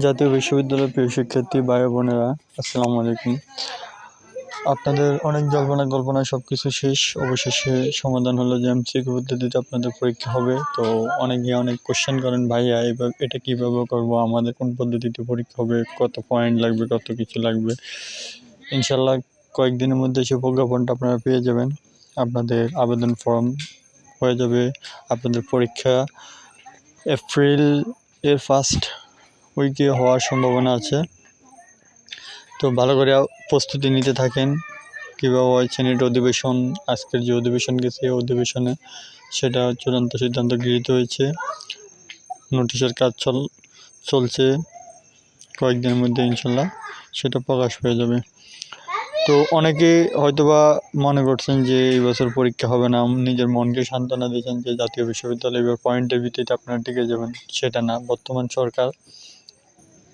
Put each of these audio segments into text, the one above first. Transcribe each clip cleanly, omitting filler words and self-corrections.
জাতীয় বিশ্ববিদ্যালয়ের প্রিয় শিক্ষার্থী ভাই বোনেরা, আসসালামু আলাইকুম। আপনাদের অনেক কল্পনা সব কিছু শেষ, অবশেষে সমাধান হলো যে এমসিকিউ পদ্ধতিতে আপনাদের পরীক্ষা হবে। তো অনেকে অনেক কোশ্চেন করেন, ভাইয়া এইভাবে এটা কীভাবে করবো, আমাদের কোন পদ্ধতিতে পরীক্ষা হবে, কত পয়েন্ট লাগবে, কত কিছু লাগবে। ইনশাল্লাহ কয়েকদিনের মধ্যে সেই প্রজ্ঞাপনটা আপনারা পেয়ে যাবেন। আপনাদের আবেদন ফর্ম হয়ে যাবে। আপনাদের পরীক্ষা এপ্রিল এর ফার্স্ট উইকে হওয়ার সম্ভাবনা আছে। তো ভালো করে প্রস্তুতি নিতে থাকেন। কীভাবে হয় সেনেট অধিবেশন, আজকের যে অধিবেশন গেছে এই অধিবেশনে সেটা চূড়ান্ত সিদ্ধান্ত গৃহীত হয়েছে। নোটিশের কাজ চলছে, কয়েকদিনের মধ্যে ইনশাল্লাহ সেটা প্রকাশ পেয়ে যাবে। তো অনেকে হয়তোবা মনে করছেন যে এই বছর পরীক্ষা হবে না, নিজের মনকে সান্ত্বনা দিয়েছেন যে জাতীয় বিশ্ববিদ্যালয় এবার পয়েন্টের ভিত্তিতে আপনারা টিকে যাবেন। সেটা না, বর্তমান সরকার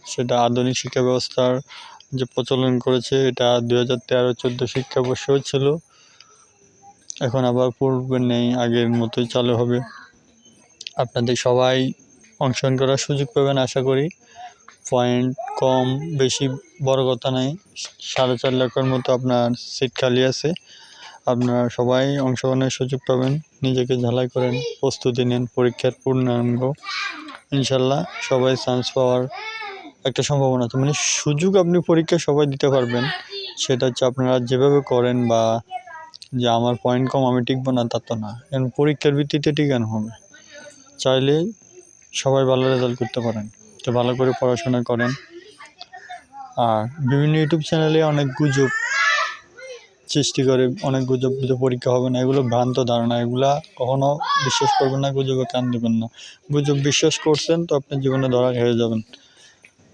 সেটা আধুনিক শিক্ষা ব্যবস্থার যে প্রচলন করেছে, এটা 2013-14 শিক্ষাবর্ষও ছিল। এখন আবার পূর্বের নেই, আগের মতোই চালু হবে। আপনাদের সবাই অংশগ্রহণ করার সুযোগ পাবেন আশা করি। পয়েন্ট কম বেশি বড় কথা নাই, 4.5 লাখের মতো আপনার সিট খালি আছে। আপনারা সবাই অংশগ্রহণের সুযোগ পাবেন। নিজেকে ঝালাই করেন, প্রস্তুতি নেন, পরীক্ষার পূর্ণাঙ্গ ইনশাল্লাহ সবাই চান্স পাওয়ার একটা সম্ভাবনা আছে। মানে সুযোগ আপনি পরীক্ষা সবাই দিতে পারবেন, সেটা হচ্ছে আপনারা যেভাবে করেন, বা যে আমার পয়েন্ট কম আমি টিকবো না তা তো না। কারণ পরীক্ষার ভিত্তিতে টিকানো হবে, চাইলে সবাই ভালো রেজাল্ট করতে পারেন। তো ভালো করে পড়াশোনা করেন। আর বিভিন্ন ইউটিউব চ্যানেলে অনেক গুজব সৃষ্টি করে, অনেক গুজব পরীক্ষা হবে না, এগুলো ভ্রান্ত ধারণা। এগুলা কখনো বিশ্বাস করবেন না, গুজবে কান দেবেন না। গুজব বিশ্বাস করছেন তো আপনার জীবনে ধরা খেয়ে যাবেন।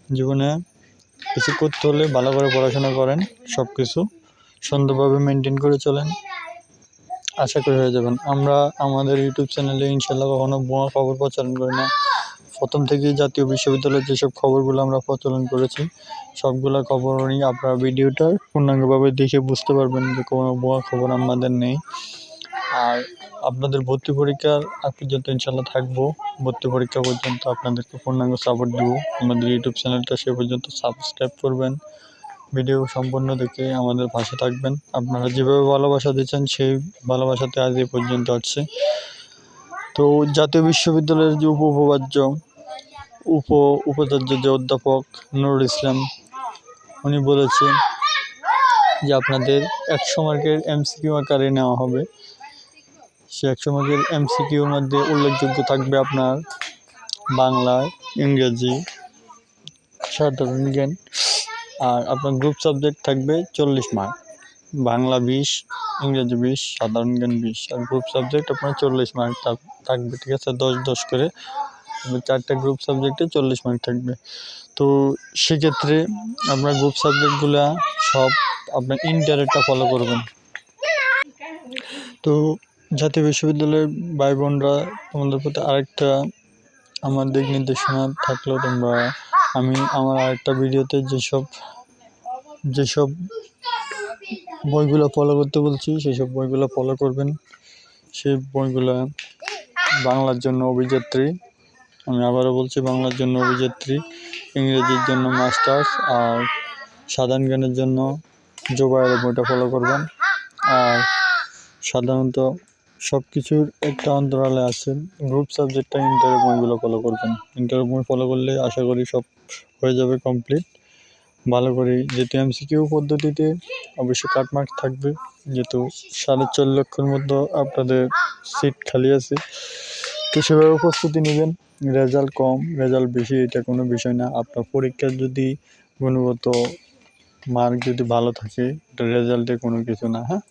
জীবনে কিছু করতে হলে ভালো করে পড়াশোনা করেন, সব কিছু সুন্দরভাবে মেনটেন করে চলেন, আশা করি হয়ে যাবেন। আমরা আমাদের ইউটিউব চ্যানেলে ইনশাল্লাহ কখনো ভুয়া খবর প্রচারণ করি না। প্রথম থেকেই জাতীয় বিশ্ববিদ্যালয়ের যেসব খবরগুলো আমরা প্রচলন করেছি, সবগুলো খবরই আপনারা ভিডিওটা পূর্ণাঙ্গভাবে দেখে বুঝতে পারবেন যে কোনো ভুয়া খবর আমাদের নেই। আর আপনাদের ভর্তি পরীক্ষার আগ পর্যন্ত ইনশাল্লাহ থাকবো। ভর্তি পরীক্ষা পর্যন্ত আপনাদেরকে পূর্ণাঙ্গ সাপোর্ট দেবো। আমাদের ইউটিউব চ্যানেলটা সে পর্যন্ত সাবস্ক্রাইব করবেন, ভিডিও সম্পূর্ণ দেখে আমাদের পাশে থাকবেন। আপনারা যেভাবে ভালোবাসা দিচ্ছেন সেই ভালোবাসাতে আজ এ পর্যন্ত আসছে। তো জাতীয় বিশ্ববিদ্যালয়ের যে উপাচার্য যে অধ্যাপক নুরুল ইসলাম, উনি বলেছেন যে আপনাদের 100 মার্কের এমসিকিউ আকারে নেওয়া হবে। সে 100 মার্কের এমসিকিউর মধ্যে উল্লেখযোগ্য থাকবে আপনার বাংলা, ইংরেজি, সাধারণ জ্ঞান। আর আপনার গ্রুপ সাবজেক্ট থাকবে 40 মার্ক, বাংলা 20, ইংরেজি 20, সাধারণ জ্ঞান 20। আর গ্রুপ সাবজেক্ট আপনার 40 মার্ক থাকবে, ঠিক আছে? 10-10 করে 4টা গ্রুপ সাবজেক্টে 40 মার্ক থাকবে। তো সেক্ষেত্রে আপনার গ্রুপ সাবজেক্টগুলো সব আপনার ইন্টারেটটা ফলো করবেন। তো জাতীয় বিশ্ববিদ্যালয়ের ভাই বোনরা, তোমাদের প্রতি আরেকটা আমার দিক নির্দেশনা থাকলো, তোমরা আমি আমার আরেকটা ভিডিওতে যেসব বইগুলো ফলো করতে বলছি সেসব বইগুলো ফলো করবেন। সেই বইগুলো বাংলার জন্য অভিযাত্রী, আমি আবারও বলছি, বাংলার জন্য অভিযাত্রী, ইংরেজির জন্য মাস্টার্স, আর সাধারণ জ্ঞানের জন্য জোবায়ের বইটা ফলো করবেন। আর সাধারণত সব কিছুর একটা অন্তরালে আছে, গ্রুপ সাবজেক্টটা ইন্টারের বইগুলো ফলো করবেন। ইন্টারের বই ফলো করলে আশা করি সব হয়ে যাবে কমপ্লিট ভালো করে। যেহেতু এমসিকিউ পদ্ধতিতে অবশ্যই কাটমার্ক থাকবে, যেহেতু 4.5 লক্ষের মতো আপনাদের সিট খালি আছে, তো সেভাবে প্রস্তুতি নেবেন। রেজাল্ট কম রেজাল্ট বেশি এটা কোনো বিষয় না। আপনার পরীক্ষার যদি গুণগত মার্ক যদি ভালো থাকে, এটা রেজাল্টে কোনো কিছু না। হ্যাঁ,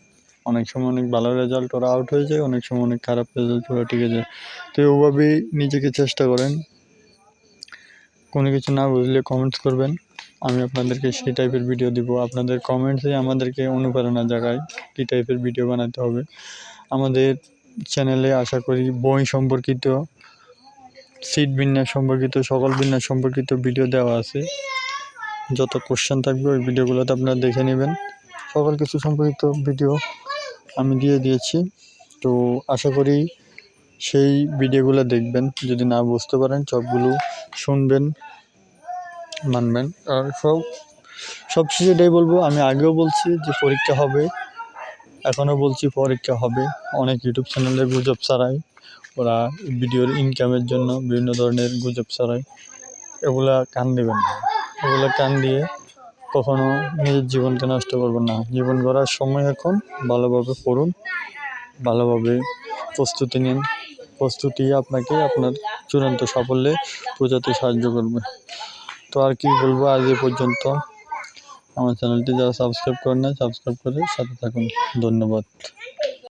অনেক সময় অনেক ভালো রেজাল্ট ওরা আউট হয়ে যায়, অনেক সময় অনেক খারাপ রেজাল্ট ওরা টিকে যায়। তো ওভাবেই নিজেকে চেষ্টা করেন। কোনো কিছু না বুঝলে কমেন্টস করবেন, আমি আপনাদেরকে সেই টাইপের ভিডিও দিব। আপনাদের কমেন্টসে আমাদেরকে অনুপ্রেরণা জাগায় কী টাইপের ভিডিও বানাতে হবে। আমাদের চ্যানেলে আশা করি বই সম্পর্কিত, সিট বিন্যাস সম্পর্কিত, সকল বিন্যাস সম্পর্কিত ভিডিও দেওয়া আছে। যত কোশ্চেন থাকবে ওই ভিডিওগুলোতে আপনারা দেখে নেবেন। সকল কিছু সম্পর্কিত ভিডিও আমি দিয়ে দিয়েছি। তো আশা করি সেই ভিডিওগুলো দেখবেন। যদি না বুঝতে পারেন সবগুলো শুনবেন, মানবেন। আর সবশেষে এটাই বলবো, আমি আগেও বলছি যে পরীক্ষা হবে, এখনও বলছি পরীক্ষা হবে। অনেক ইউটিউব চ্যানেলে গুজব ছড়ায়, ওরা ভিডিওর ইনকামের জন্য বিভিন্ন ধরনের গুজব ছড়ায়। এগুলা কান দেবেন না, এগুলা কান দিয়ে কখনো নিজের জীবনকে নষ্ট করবেন না। জীবন গড়ার সময় এখন, ভালোভাবে পড়ুন, ভালোভাবে প্রস্তুতি নিন। প্রস্তুতি আপনাকে আপনার চূড়ান্ত সাফল্যে পৌঁছাতে সাহায্য করবে। তো আর কি বলবো, আজ এ পর্যন্ত। আমার চ্যানেলটি যারা সাবস্ক্রাইব করেন না, সাবস্ক্রাইব করে সাথে থাকুন। ধন্যবাদ।